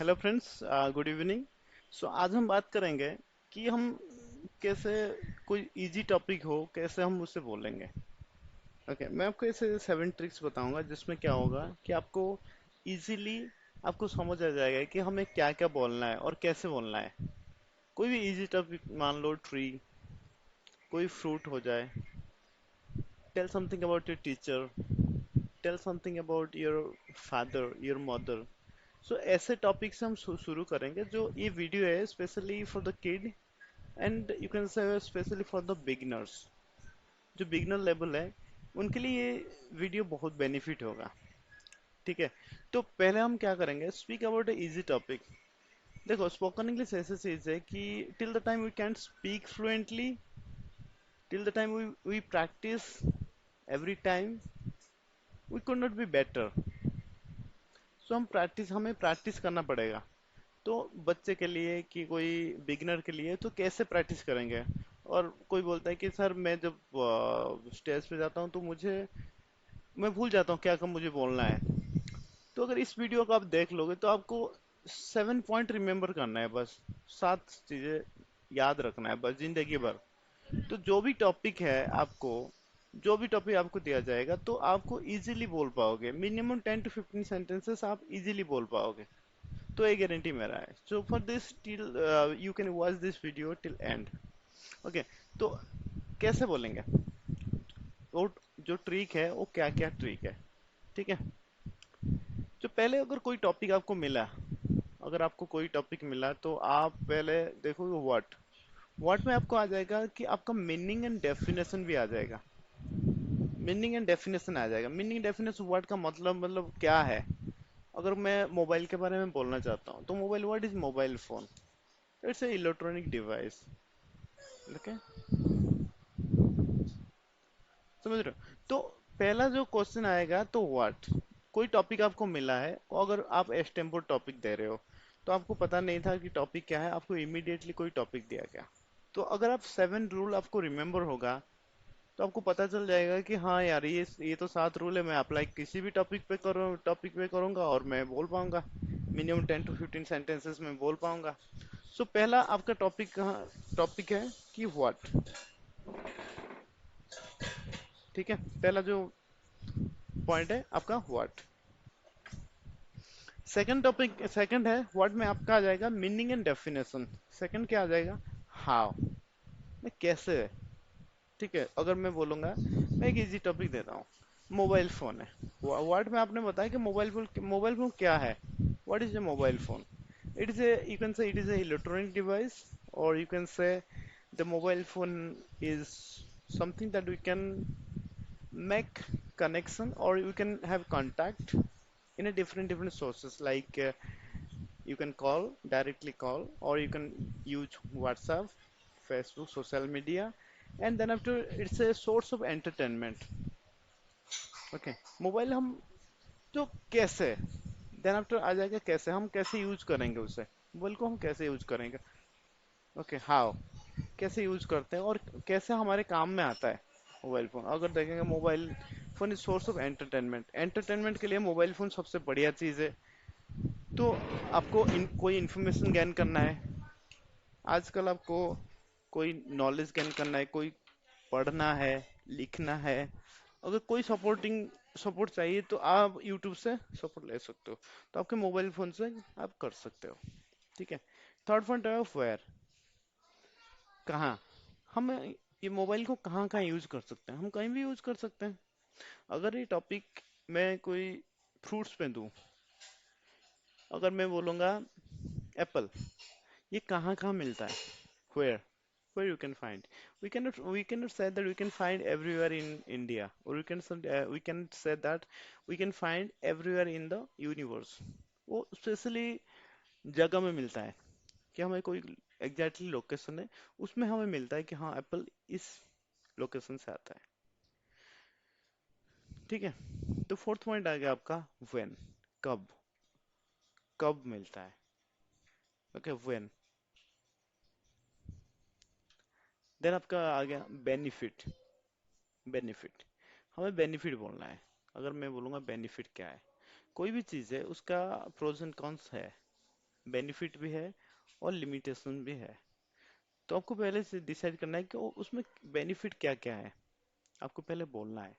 Hello friends, good evening. So आज हम बात करेंगे कि हम कैसे कोई इजी टॉपिक हो कैसे हम उससे बोलेंगे। ओके, मैं आपको ऐसे 7 ट्रिक्स बताऊंगा जिसमें क्या होगा कि आपको इजीली आपको समझ आ जाएगा कि हमें क्या क्या बोलना है और कैसे बोलना है। कोई भी इजी टॉपिक मान लो ट्री, कोई फ्रूट हो जाए, tell something about your teacher, tell something about your father, your mother. So ऐसे टॉपिक से हम शुरू करेंगे। जो ये वीडियो है specially for the kid and you can से स्पेशली फॉर द बिगिनर्स। जो बिगिनर लेवल है उनके लिए ये वीडियो बहुत बेनिफिट होगा। ठीक है, तो पहले हम क्या करेंगे, speak about a easy topic. देखो, स्पोकन इंग्लिश ऐसी चीज है कि till the time we can speak fluently, till the time we practice every time, we could not be better. So हमें प्रैक्टिस करना पड़ेगा। तो बच्चे के लिए कि कोई बिगिनर के लिए तो कैसे प्रैक्टिस करेंगे। और कोई बोलता है कि सर मैं जब स्टेज पे जाता हूँ तो मैं भूल जाता हूँ क्या क्या मुझे बोलना है। तो अगर इस वीडियो को आप देख लोगे तो आपको 7 पॉइंट रिमेम्बर करना है बस। 7 चीजें याद रखना है बस जिंदगी भर। तो जो भी टॉपिक आपको दिया जाएगा तो आपको इजीली बोल पाओगे। मिनिमम 10 to 15 सेंटेंसेस आप इजीली बोल पाओगे। तो ये गारंटी मेरा है। So for this till you can watch this video till and. Okay, तो कैसे बोलेंगे, वो जो ट्रिक है वो क्या क्या ट्रिक है। ठीक है, जो पहले अगर कोई टॉपिक आपको मिला, अगर आपको कोई टॉपिक मिला तो आप पहले देखोगे व्हाट में आपको आ जाएगा कि आपका मीनिंग एंड डेफिनेशन भी आ जाएगा। मीनिंग एंड डेफिनेशन आ जाएगा। मीनिंग डेफिनेशन वर्ड का मतलब क्या है। अगर मैं मोबाइल के बारे में बोलना चाहता हूँ तो mobile, what is mobile phone? It's a electronic device. Okay, समझ रहे हो? तो पहला जो क्वेश्चन आएगा तो व्हाट। कोई टॉपिक आपको मिला है और अगर आप एस्टेम्पोर टॉपिक दे रहे हो तो आपको पता नहीं था कि टॉपिक क्या है, आपको इमीडिएटली कोई टॉपिक दिया गया। तो अगर आप 7 रूल आपको रिमेम्बर होगा तो आपको पता चल जाएगा कि हाँ यार, ये तो 7 रूल है, मैं अप्लाई किसी भी टॉपिक पे करूंगा और मैं बोल पाऊंगा। मिनिमम 10 to 15 सेंटेंसेस में बोल पाऊंगा। सो पहला आपका टॉपिक है कि व्हाट। ठीक है, पहला जो पॉइंट है आपका व्हाट। सेकंड है व्हाट में आपका आ जाएगा मीनिंग एंड डेफिनेशन। सेकंड क्या आ जाएगा, हाउ, मैं कैसे। ठीक है, अगर मैं बोलूंगा, मैं एक इजी टॉपिक देता हूँ, मोबाइल फोन है। वर्ड में आपने बताया कि मोबाइल फोन क्या है। What is a mobile phone? It is a, you can say it is a electronic device, और you can say the mobile phone is something that we can make connection, or you can have contact in a different sources, like you can call, directly call, or you can use WhatsApp, Facebook, social media, and then after it's a source of entertainment. Okay, mobile हम जो कैसे, then after आ जाएगा कैसे, हम कैसे use करेंगे उसे, mobile को हम कैसे यूज करेंगे। ओके, हाउ, कैसे यूज करते हैं और कैसे हमारे काम में आता है मोबाइल फोन। अगर देखेंगे, mobile phone is source of entertainment. Entertainment के लिए मोबाइल फोन सबसे बढ़िया चीज है। तो आपको कोई इन्फॉर्मेशन गेन करना है, आजकल आपको कोई नॉलेज गेन करना है, कोई पढ़ना है, लिखना है, अगर कोई सपोर्ट चाहिए तो आप यूट्यूब से सपोर्ट ले सकते हो। तो आपके मोबाइल फोन से आप कर सकते हो। ठीक है, थर्ड पॉइंट है वेयर, कहाँ। हम ये मोबाइल को कहाँ कहाँ यूज कर सकते हैं, हम कहीं भी यूज कर सकते हैं। अगर ये टॉपिक मैं कोई फ्रूट्स पे दूं, अगर मैं बोलूंगा एप्पल, ये कहाँ कहाँ मिलता है, where where you can find, we cannot say that we can find everywhere in India, or we can say that we can find everywhere in the universe। वो स्पेशली जगह में मिलता है कि हमें कोई एग्जैक्टली लोकेशन है, उसमें हमें मिलता है कि हाँ एप्पल इस लोकेशन से आता है। ठीक है, तो फोर्थ पॉइंट आ गया आपका व्हेन, कब, कब मिलता है। Okay, when. देन आपका आ गया बेनिफिट। बेनिफिट, हमें बेनिफिट बोलना है। अगर मैं बोलूंगा बेनिफिट क्या है, कोई भी चीज है उसका प्रोज एंड कॉन्स है। बेनिफिट भी है और लिमिटेशन भी है। तो आपको पहले से डिसाइड करना है कि उसमें बेनिफिट क्या क्या है, आपको पहले बोलना है।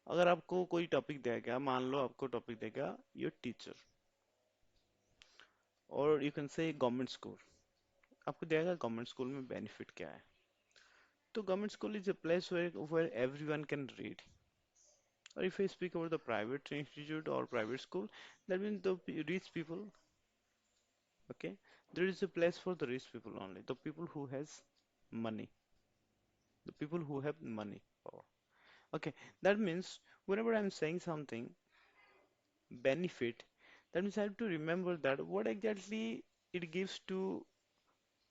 अगर आपको कोई टॉपिक दिया गया, मान लो आपको टॉपिक देगा योर टीचर, और यू कैन से गवर्नमेंट स्कूल, आपको दिया गया गवर्नमेंट स्कूल में बेनिफिट क्या है। तो government school is a place where everyone can read. Or if I speak about the private institute or private school, that means the rich people, okay? There is a place for the rich people only, the people who has money, the people who have money power. Okay, that means whenever I'm saying something benefit, that means I have to remember that what exactly it gives to,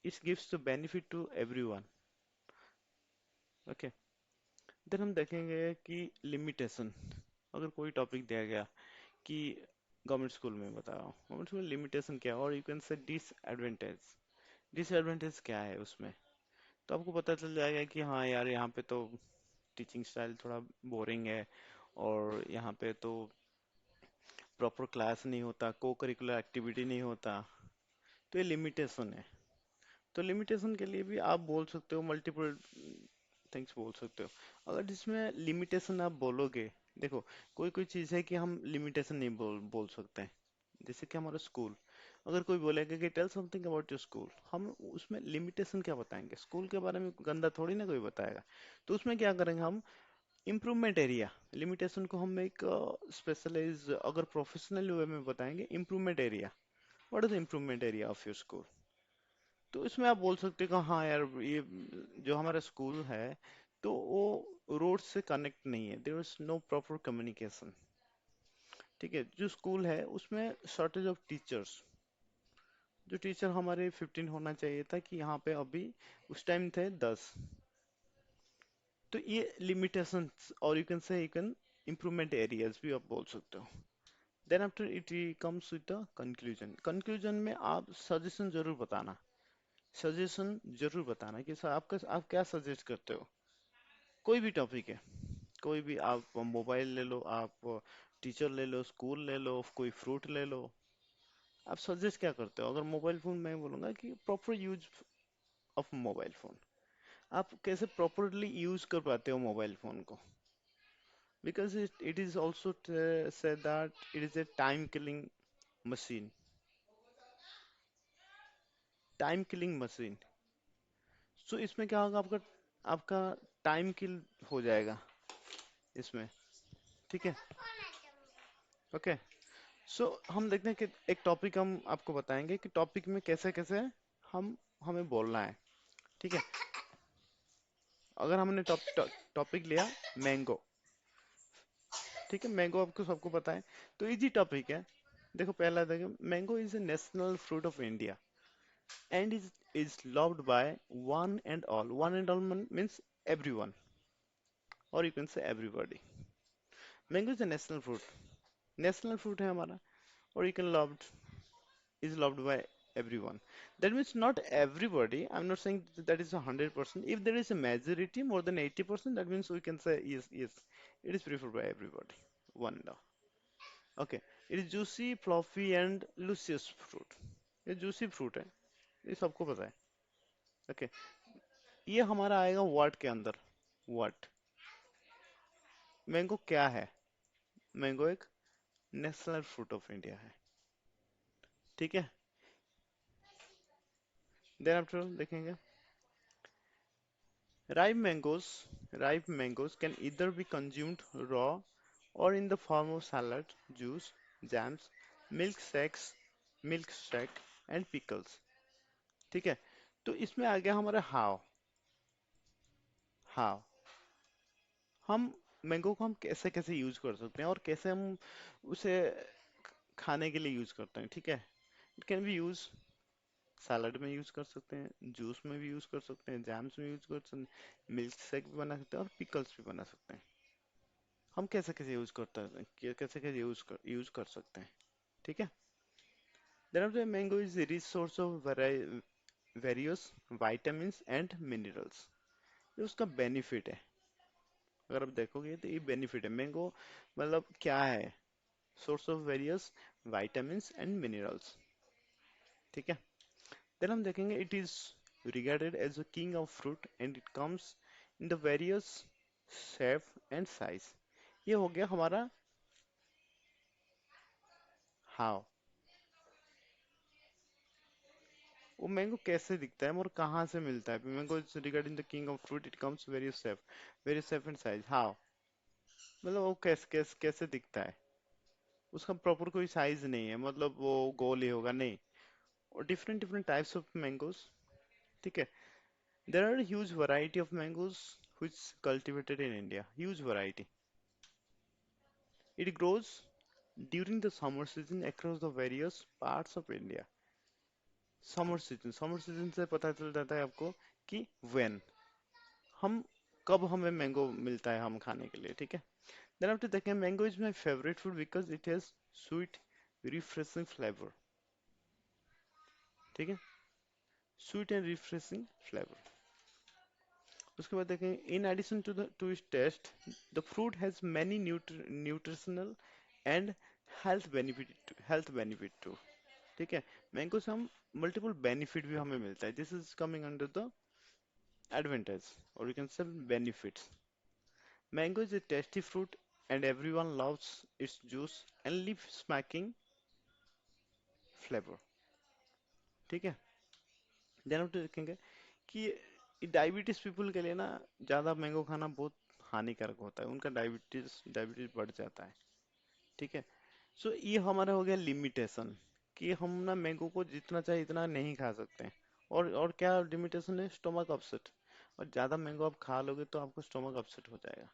it gives the benefit to everyone. Okay, then हम देखेंगे कि limitation. अगर कोई topic दिया गया कि government school में बताओ, गवर्नमेंट स्कूल लिमिटेशन क्या है, और यू कैन से डिसएडवांटेज, डिसएडवांटेज क्या है उसमें। तो आपको पता चल जाएगा कि हाँ यार, यहाँ पे तो टीचिंग स्टाइल थोड़ा बोरिंग है, और यहाँ पे तो प्रॉपर क्लास नहीं होता, को करिकुलर एक्टिविटी नहीं होता। तो ये लिमिटेशन है। तो लिमिटेशन के लिए भी आप बोल सकते हो, मल्टीपल थिंग्स बोल सकते हो। अगर जिसमें लिमिटेशन आप बोलोगे, देखो कोई कोई चीज़ है कि हम लिमिटेशन नहीं बोल सकते हैं। जैसे कि हमारा स्कूल, अगर कोई बोलेगा कि tell something about your school, हम उसमें लिमिटेशन क्या बताएंगे, स्कूल के बारे में गंदा थोड़ी ना कोई बताएगा। तो उसमें क्या करेंगे हम, इम्प्रूवमेंट एरिया, लिमिटेशन को हम एक स्पेशलाइज, अगर प्रोफेशनल वे में बताएंगे, improvement area, what is the improvement area of your school. तो इसमें आप बोल सकते हो कि हाँ यार, ये जो हमारा स्कूल है, तो वो रोड से कनेक्ट नहीं है, there is no proper communication. ठीक है, जो स्कूल है उसमें शॉर्टेज ऑफ टीचर्स, जो टीचर हमारे 15 होना चाहिए था, कि यहाँ पे अभी उस टाइम थे 10। तो ये लिमिटेशंस, और you can say, you can improvement areas भी आप बोल सकते हो। Then after it comes with the conclusion. Conclusion में आप सजेशन जरूर बताना, सजेशन जरूर बताना कि सर आपका, आप क्या सजेस्ट करते हो। कोई भी टॉपिक है, कोई भी, आप मोबाइल ले लो, आप टीचर ले लो, स्कूल ले लो, कोई फ्रूट ले लो, आप सजेस्ट क्या करते हो। अगर मोबाइल फोन, मैं बोलूंगा कि proper use of mobile phone, आप कैसे प्रॉपरली यूज कर पाते हो मोबाइल फोन को। Because it is also said that it is a time killing machine, time killing machine. So इसमें क्या होगा, आपका आपका टाइम किल हो जाएगा इसमें। ठीक है, ओके। सो हम देखते हैं कि एक टॉपिक हम आपको बताएंगे कि टॉपिक में कैसे कैसे हम हमें बोलना है। ठीक है, अगर हमने टॉपिक लिया मैंगो, ठीक है, मैंगो आपको सबको पता है, तो इजी टॉपिक है। देखो पहला, देखो mango is a national fruit of India and is loved by one and all. One and all means everyone, और you can say everybody. Mango is a national fruit, national fruit है हमारा, और you can loved, is loved by everyone. That means not everybody. I'm not saying that is 100%. If there is a majority more than 80%, that means we can say yes, yes, it is preferred by everybody. One now. Okay. It is juicy, fluffy, and luscious fruit. ये juicy fruit है, ये सबको पता है। Okay, ये हमारा आएगा word के अंदर। वर्ड, मैंगो क्या है, मैंगो एक नेशनल फ्रूट ऑफ इंडिया है। ठीक है, देन आफ्टर देखेंगे, ripe mangoes, ripe mangoes can either be consumed raw or in the form of salad, juice, jams, milkshakes, milkshake and pickles. ठीक है, तो इसमें आ गया हमारा हाव। हाव, हम मैंगो को हम कैसे कैसे यूज कर सकते हैं, और कैसे हम उसे खाने के लिए यूज करते हैं। ठीक है, it can be use salad में यूज कर सकते हैं, जूस में भी यूज कर सकते हैं, जैम्स में यूज कर सकते हैं, मिल्क शेक भी बना सकते हैं, और पिकल्स भी बना सकते हैं। हम कैसे कैसे यूज करते हैं, कैसे कैसे यूज कर सकते हैं। ठीक है, then after mango is a rich source of various vitamins and minerals। ये उसका बेनिफिट है। अगर आप देखोगे तो ये बेनिफिट है मैंगो, मतलब क्या है, source of various vitamins and minerals. ठीक है। देन हम देखेंगे it is regarded as a king of fruit and it comes in the various shape and size. ये हो गया हमारा हाउ, वो मैंगो कैसे दिखता है और कहाँ से मिलता है। Mango is regarding the king of fruit, it comes various shape and size. How मतलब वो कैसे दिखता है, उसका प्रॉपर कोई साइज नहीं है, मतलब वो गोल ही होगा नहीं। और different different types of mangoes, ठीक है। There are huge variety of mangoes which cultivated in India, huge variety. It grows during the summer season across the various parts of India. Summer season से पता चल जाता है आपको कि when, हम कब हमें मैंगो मिलता है हम खाने के लिए, ठीक है। देन आफ्टर देखें, mango is my favourite food because it has sweet refreshing flavour, ठीक है, स्वीट एंड रिफ्रेशिंग फ्लेवर। उसके बाद देखें, in addition to its taste, the fruit has many nutritional and health benefit too, ठीक है। Mango से हम मल्टीपल बेनिफिट भी हमें मिलता है, this is coming under the advantage और you can say benefits. Mango is a tasty fruit and everyone loves its juice and leaf smacking flavor, ठीक है। देन हम देखेंगे कि डायबिटीज पीपल के लिए ना ज्यादा मैंगो खाना बहुत हानिकारक होता है, उनका डायबिटीज डायबिटीज बढ़ जाता है, ठीक है। सो ये हमारा हो गया लिमिटेशन कि हम ना मैंगो को जितना चाहे इतना नहीं खा सकते हैं। और क्या लिमिटेशन है, स्टोमक अपसेट। और ज्यादा मैंगो आप खा लोगे तो आपको स्टोमक अपसेट हो जाएगा।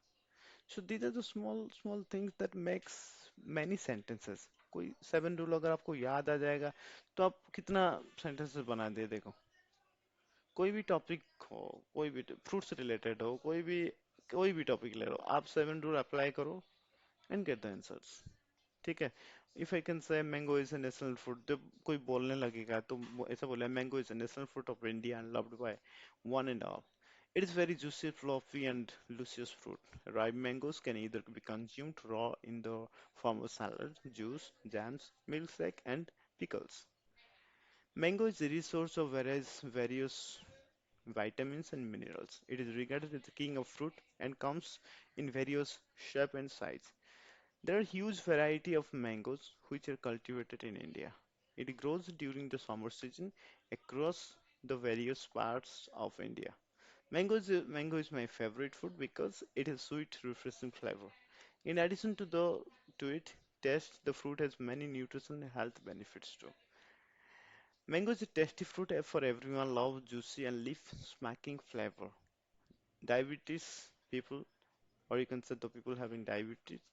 So these are the small small things that makes many sentences. कोई 7 रूल अगर आपको याद आ जाएगा तो आप कितना सेंटेंसेस बना दे, देखो। कोई भी टॉपिक हो, कोई भी फ्रूट से रिलेटेड हो, कोई भी टॉपिक ले लो, आप 7 रूल अप्लाई करो एंड गेट द आंसर्स, ठीक है। If I can say mango is a national fruit, जब कोई बोलने लगेगा तो ऐसा बोले, mango is a national fruit of India and loved by one and all. It is very juicy, fluffy, and luscious fruit. Ripe mangoes can either be consumed raw in the form of salad, juice, jams, milkshake, and pickles. Mango is a resource of various vitamins and minerals. It is regarded as the king of fruit and comes in various shape and size. There are huge variety of mangoes which are cultivated in India. It grows during the summer season across the various parts of India. Mango is my favorite food because it has sweet, refreshing flavor. In addition to it taste, the fruit has many nutrition and health benefits too. Mango is a tasty fruit for everyone loves juicy and leaf smacking flavor. Diabetes people, or you can say the people having diabetes,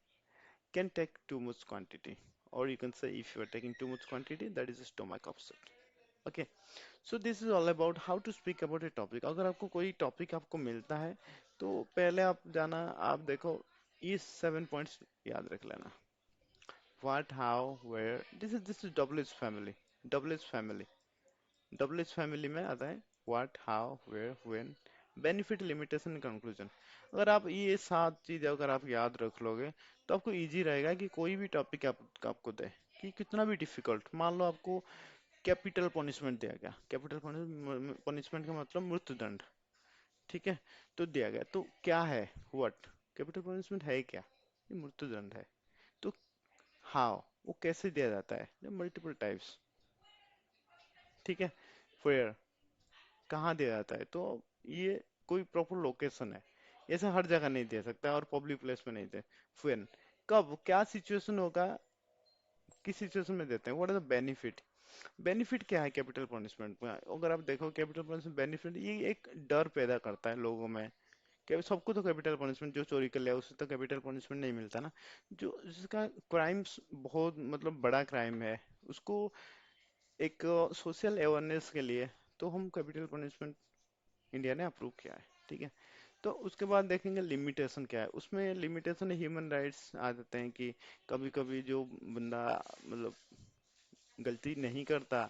can take too much quantity, or you can say if you are taking too much quantity, that is a stomach upset. Okay, so this is all about how to speak about a topic. अगर आपको कोई topic आपको मिलता है तो पहले आप जाना, आप देखो, ये 7 पॉइंट्स याद रख लेना। What, how, where, this is WH family, WH family, WH family में आता है what, how, where, when, benefit, limitation, conclusion। अगर आप ये 7 चीजें अगर आप याद रख लोगे तो आपको इजी रहेगा कि कोई भी टॉपिक आपको दे, कि कितना भी डिफिकल्ट, मान लो आपको कैपिटल पनिशमेंट दिया गया, कैपिटल पनिशमेंट का मतलब मृत्युदंड, ठीक है, तो दिया गया तो क्या है, व्हाट, कैपिटल पनिशमेंट है क्या, ये मृत्युदंड है। तो हाउ, वो कैसे दिया जाता है, मल्टीपल टाइप्स, ठीक है। वेयर, कहाँ दिया जाता है, तो ये कोई प्रॉपर लोकेशन है, ऐसे हर जगह नहीं दे सकता और पब्लिक प्लेस में नहीं दे। व्हेन, कब, क्या सिचुएशन होगा, किस सिचुएशन में देते हैं। What are the benefit, benefit क्या है कैपिटल पनिशमेंट में, अगर आप देखो कैपिटल पनिशमेंट बेनिफिट, ये एक डर पैदा करता है लोगों में। क्या सबको तो कैपिटल पनिशमेंट, जो चोरी कर लिया उसे तो कैपिटल पनिशमेंट नहीं मिलता ना, जो जिसका क्राइम्स बहुत मतलब बड़ा क्राइम है, उसको एक सोशल अवेयरनेस के लिए तो हम कैपिटल पनिशमेंट इंडिया ने अप्रूव किया है, ठीक है। तो उसके बाद देखेंगे लिमिटेशन क्या है, उसमें लिमिटेशन ह्यूमन राइट्स आ जाते हैं कि कभी कभी जो बंदा मतलब गलती नहीं करता,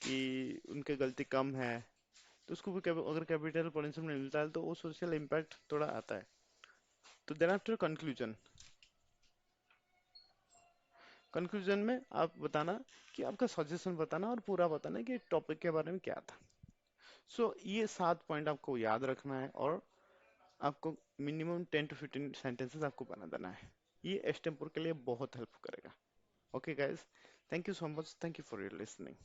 कि उनके गलती कम है, तो उसको भी अगर कैपिटल पनिशमेंट मिलता है तो वो सोशल इम्पैक्ट थोड़ा आता है। तो देन आफ्टर कंक्लूजन, कंक्लूजन में आप बताना कि आपका सजेशन बताना और पूरा बताना कि टॉपिक के बारे में क्या था। ये 7 पॉइंट आपको याद रखना है और आपको मिनिमम 10 to 15 सेंटेंसेस आपको बना देना है। ये एस्टेम्पोर के लिए बहुत हेल्प करेगा। Okay guys, thank you so much, thank you for your listening.